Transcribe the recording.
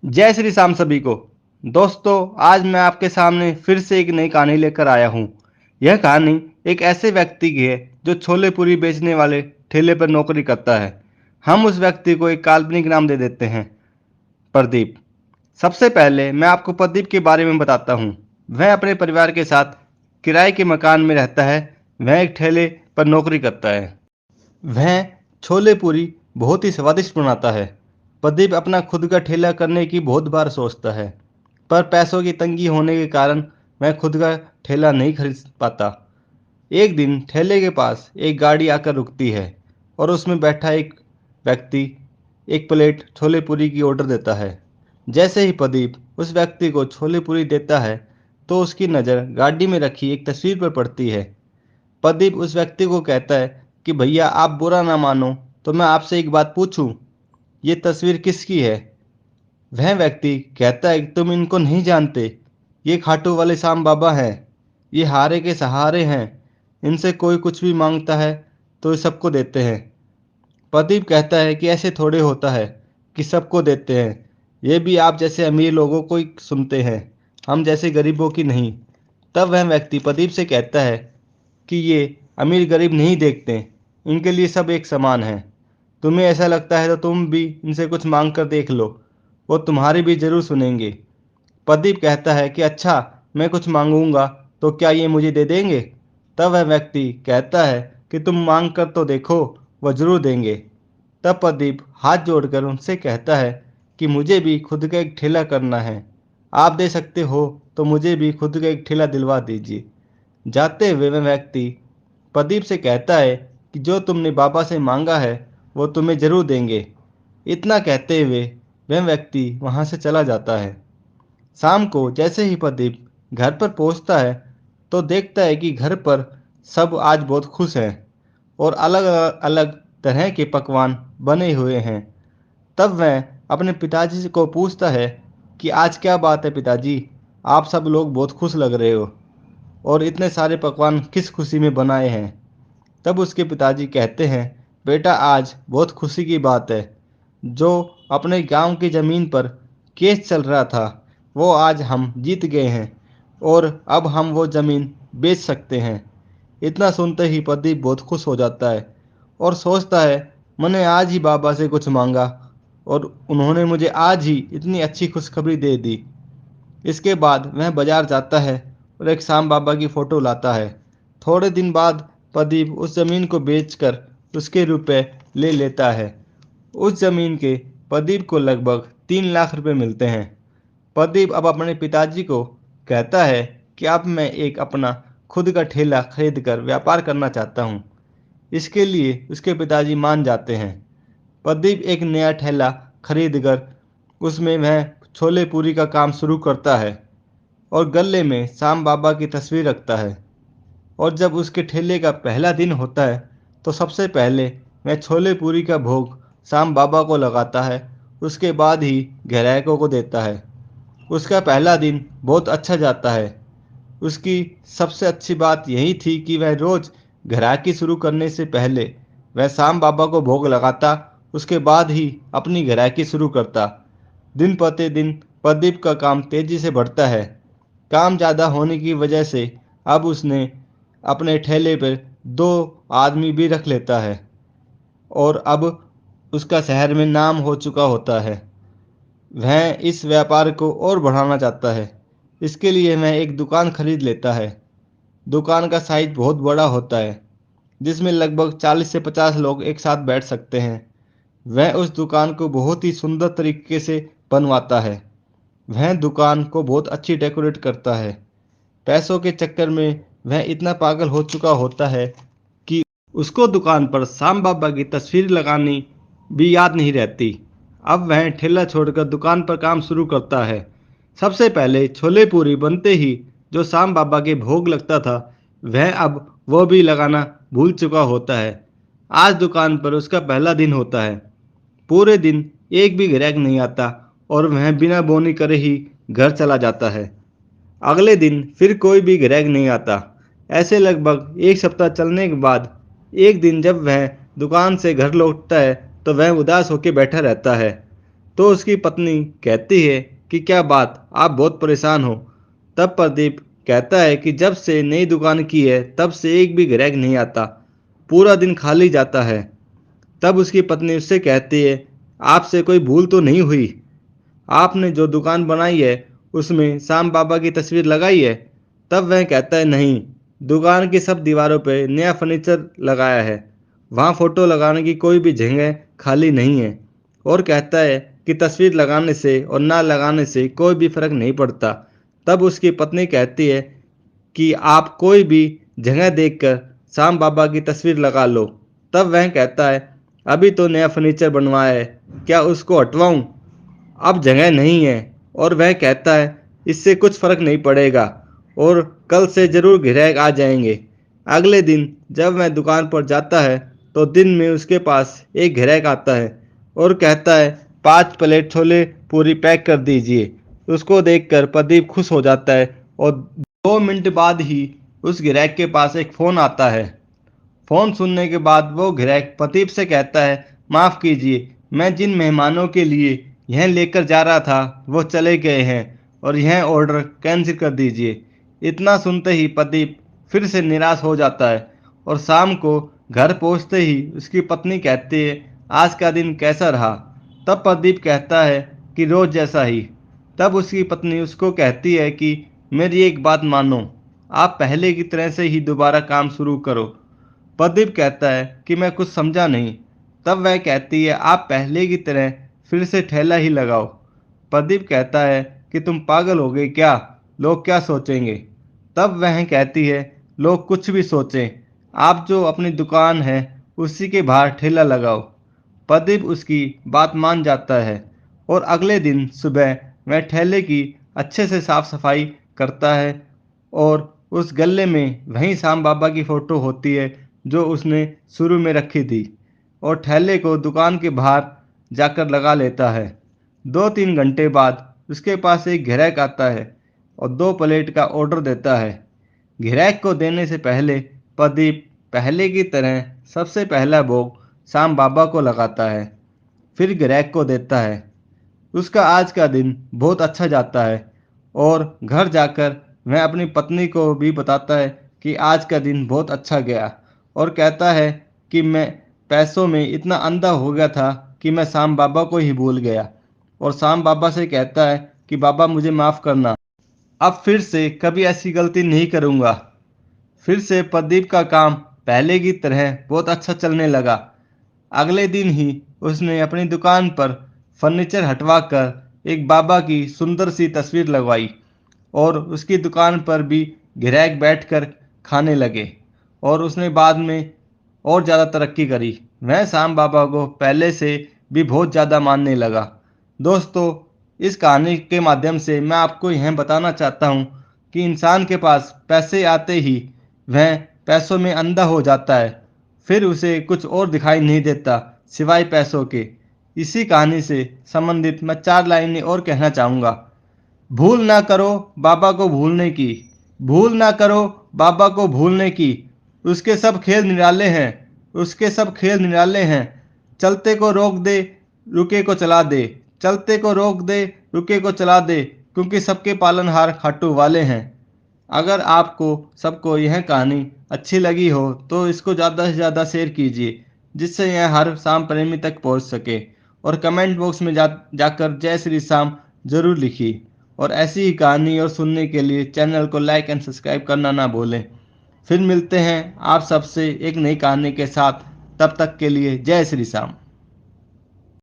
जय श्री राम सभी को। दोस्तों, आज मैं आपके सामने फिर से एक नई कहानी लेकर आया हूँ। यह कहानी एक ऐसे व्यक्ति की है जो छोले पूरी बेचने वाले ठेले पर नौकरी करता है। हम उस व्यक्ति को एक काल्पनिक नाम दे देते हैं, प्रदीप। सबसे पहले मैं आपको प्रदीप के बारे में बताता हूँ। वह अपने परिवार के साथ किराए के मकान में रहता है। वह एक ठेले पर नौकरी करता है। वह छोले पूरी बहुत ही स्वादिष्ट बनाता है। प्रदीप अपना खुद का ठेला करने की बहुत बार सोचता है, पर पैसों की तंगी होने के कारण वह खुद का ठेला नहीं खरीद पाता। एक दिन ठेले के पास एक गाड़ी आकर रुकती है और उसमें बैठा एक व्यक्ति एक प्लेट छोले पूरी की ऑर्डर देता है। जैसे ही प्रदीप उस व्यक्ति को छोले पूरी देता है, तो उसकी नज़र गाड़ी में रखी एक तस्वीर पर पड़ती है। प्रदीप उस व्यक्ति को कहता है कि भैया, आप बुरा ना मानो तो मैं आपसे एक बात पूछूं, ये तस्वीर किसकी है? वह व्यक्ति कहता है कि तुम इनको नहीं जानते, ये खाटू वाले श्याम बाबा हैं। ये हारे के सहारे हैं। इनसे कोई कुछ भी मांगता है तो ये सबको देते हैं। प्रदीप कहता है कि ऐसे थोड़े होता है कि सबको देते हैं। ये भी आप जैसे अमीर लोगों को ही सुनते हैं, हम जैसे गरीबों की नहीं। तब वह व्यक्ति प्रदीप से कहता है कि ये अमीर गरीब नहीं देखते, इनके लिए सब एक समान है। तुम्हें ऐसा लगता है तो तुम भी इनसे कुछ मांग कर देख लो, वो तुम्हारी भी जरूर सुनेंगे। प्रदीप कहता है कि अच्छा, मैं कुछ मांगूंगा तो क्या ये मुझे दे देंगे? तब वह व्यक्ति कहता है कि तुम मांग कर तो देखो, वह जरूर देंगे। तब प्रदीप हाथ जोड़कर उनसे कहता है कि मुझे भी खुद का एक ठेला करना है। आप दे सकते हो तो मुझे भी खुद का एक ठेला दिलवा दीजिए। जाते हुए वह व्यक्ति प्रदीप से कहता है कि जो तुमने बाबा से मांगा है वो तुम्हें जरूर देंगे। इतना कहते हुए वह व्यक्ति वहां से चला जाता है। शाम को जैसे ही प्रदीप घर पर पहुंचता है, तो देखता है कि घर पर सब आज बहुत खुश हैं और अलग अलग तरह के पकवान बने हुए हैं। तब वह अपने पिताजी को पूछता है कि आज क्या बात है पिताजी, आप सब लोग बहुत खुश लग रहे हो और इतने सारे पकवान किस खुशी में बनाए हैं? तब उसके पिताजी कहते हैं, बेटा, आज बहुत खुशी की बात है। जो अपने गांव की ज़मीन पर केस चल रहा था, वो आज हम जीत गए हैं और अब हम वो ज़मीन बेच सकते हैं। इतना सुनते ही प्रदीप बहुत खुश हो जाता है और सोचता है, मैंने आज ही बाबा से कुछ मांगा और उन्होंने मुझे आज ही इतनी अच्छी खुशखबरी दे दी। इसके बाद वह बाजार जाता है और एक श्याम बाबा की फ़ोटो लाता है। थोड़े दिन बाद प्रदीप उस ज़मीन को बेचकर उसके रुपए ले लेता है। उस ज़मीन के प्रदीप को लगभग 3 लाख रुपए मिलते हैं। प्रदीप अब अपने पिताजी को कहता है कि अब मैं एक अपना खुद का ठेला खरीद कर व्यापार करना चाहता हूँ। इसके लिए उसके पिताजी मान जाते हैं। प्रदीप एक नया ठेला खरीद कर उसमें वह छोले पूरी का काम शुरू करता है और गले में श्याम बाबा की तस्वीर रखता है। और जब उसके ठेले का पहला दिन होता है, तो सबसे पहले वह छोले पूरी का भोग श्याम बाबा को लगाता है। उसके बाद ही ग्राहकों को देता है। उसका पहला दिन बहुत अच्छा जाता है। उसकी सबसे अच्छी बात यही थी कि वह रोज ग्राहकी शुरू करने से पहले वह श्याम बाबा को भोग लगाता, उसके बाद ही अपनी ग्राहकी शुरू करता। दिन प्रतिदिन प्रदीप का काम तेजी से बढ़ता है। काम ज़्यादा होने की वजह से अब उसने अपने ठेले पर 2 आदमी भी रख लेता है और अब उसका शहर में नाम हो चुका होता है। वह इस व्यापार को और बढ़ाना चाहता है। इसके लिए वह एक दुकान खरीद लेता है। दुकान का साइज बहुत बड़ा होता है, जिसमें लगभग 40 से 50 लोग एक साथ बैठ सकते हैं। वह उस दुकान को बहुत ही सुंदर तरीके से बनवाता है। वह दुकान को बहुत अच्छी डेकोरेट करता है। पैसों के चक्कर में वह इतना पागल हो चुका होता है कि उसको दुकान पर श्याम बाबा की तस्वीर लगानी भी याद नहीं रहती। अब वह ठेला छोड़कर दुकान पर काम शुरू करता है। सबसे पहले छोले पूरी बनते ही जो श्याम बाबा के भोग लगता था, वह अब वो भी लगाना भूल चुका होता है। आज दुकान पर उसका पहला दिन होता है। पूरे दिन एक भी ग्राहक नहीं आता और वह बिना बोनी करे ही घर चला जाता है। अगले दिन फिर कोई भी ग्राहक नहीं आता। ऐसे लगभग एक सप्ताह चलने के बाद एक दिन जब वह दुकान से घर लौटता है, तो वह उदास होकर बैठा रहता है। तो उसकी पत्नी कहती है कि क्या बात, आप बहुत परेशान हो। तब प्रदीप कहता है कि जब से नई दुकान की है तब से एक भी ग्राहक नहीं आता, पूरा दिन खाली जाता है। तब उसकी पत्नी उससे कहती है, आपसे कोई भूल तो नहीं हुई? आपने जो दुकान बनाई है उसमें श्याम बाबा की तस्वीर लगाई है? तब वह कहता है, नहीं, दुकान की सब दीवारों पर नया फर्नीचर लगाया है, वहाँ फोटो लगाने की कोई भी जगह खाली नहीं है। और कहता है कि तस्वीर लगाने से और ना लगाने से कोई भी फर्क नहीं पड़ता। तब उसकी पत्नी कहती है कि आप कोई भी जगह देखकर श्याम बाबा की तस्वीर लगा लो। तब वह कहता है, अभी तो नया फर्नीचर बनवाया है, क्या उसको हटवाऊं? अब जगह नहीं है। और वह कहता है, इससे कुछ फर्क नहीं पड़ेगा और कल से जरूर ग्राहक आ जाएंगे। अगले दिन जब वह दुकान पर जाता है तो दिन में उसके पास एक ग्राहक आता है और कहता है, 5 प्लेट छोले पूरी पैक कर दीजिए। उसको देखकर प्रदीप खुश हो जाता है और 2 मिनट बाद ही उस ग्राहक के पास एक फ़ोन आता है। फ़ोन सुनने के बाद वो ग्राहक प्रदीप से कहता है, माफ़ कीजिए, मैं जिन मेहमानों के लिए यह लेकर जा रहा था वो चले गए हैं और यह ऑर्डर कैंसिल कर दीजिए। इतना सुनते ही प्रदीप फिर से निराश हो जाता है और शाम को घर पहुंचते ही उसकी पत्नी कहती है, आज का दिन कैसा रहा? तब प्रदीप कहता है कि रोज़ जैसा ही। तब उसकी पत्नी उसको कहती है कि मेरी एक बात मानो, आप पहले की तरह से ही दोबारा काम शुरू करो। प्रदीप कहता है कि मैं कुछ समझा नहीं। तब वह कहती है, आप पहले की तरह फिर से ठेला ही लगाओ। प्रदीप कहता है कि तुम पागल हो गए क्या? लोग क्या सोचेंगे? तब वह कहती है, लोग कुछ भी सोचें, आप जो अपनी दुकान है उसी के बाहर ठेला लगाओ। प्रदीप उसकी बात मान जाता है और अगले दिन सुबह वह ठेले की अच्छे से साफ सफाई करता है और उस गल्ले में वहीं श्याम बाबा की फ़ोटो होती है जो उसने शुरू में रखी थी, और ठेले को दुकान के बाहर जाकर लगा लेता है। 2-3 घंटे बाद उसके पास एक ग्राहक आता है और 2 प्लेट का ऑर्डर देता है। ग्राहक को देने से पहले प्रदीप पहले की तरह सबसे पहला भोग श्याम बाबा को लगाता है, फिर ग्राहक को देता है। उसका आज का दिन बहुत अच्छा जाता है और घर जाकर वह अपनी पत्नी को भी बताता है कि आज का दिन बहुत अच्छा गया, और कहता है कि मैं पैसों में इतना अंधा हो गया था कि मैं श्याम बाबा को ही भूल गया, और श्याम बाबा से कहता है कि बाबा मुझे माफ़ करना, अब फिर से कभी ऐसी गलती नहीं करूँगा। फिर से प्रदीप का काम पहले की तरह बहुत अच्छा चलने लगा। अगले दिन ही उसने अपनी दुकान पर फर्नीचर हटवाकर एक बाबा की सुंदर सी तस्वीर लगवाई और उसकी दुकान पर भी ग्राहक बैठकर खाने लगे, और उसने बाद में और ज़्यादा तरक्की करी। वह श्याम बाबा को पहले से भी बहुत ज़्यादा मानने लगा। दोस्तों, इस कहानी के माध्यम से मैं आपको यह बताना चाहता हूँ कि इंसान के पास पैसे आते ही वह पैसों में अंधा हो जाता है, फिर उसे कुछ और दिखाई नहीं देता सिवाय पैसों के। इसी कहानी से संबंधित मैं 4 लाइनें और कहना चाहूँगा। भूल ना करो बाबा को भूलने की, भूल ना करो बाबा को भूलने की, उसके सब खेल निराले हैं, उसके सब खेल निराले हैं। चलते को रोक दे, रुके को चला दे, चलते को रोक दे, रुके को चला दे, क्योंकि सबके पालनहार खाटू वाले हैं। अगर आपको सबको यह कहानी अच्छी लगी हो तो इसको ज़्यादा से ज़्यादा शेयर कीजिए, जिससे यह हर शाम प्रेमी तक पहुंच सके। और कमेंट बॉक्स में जाकर जय श्री शाम ज़रूर लिखिए। और ऐसी ही कहानी और सुनने के लिए चैनल को लाइक एंड सब्सक्राइब करना ना भूलें। फिर मिलते हैं आप सबसे एक नई कहानी के साथ, तब तक के लिए जय श्री शाम।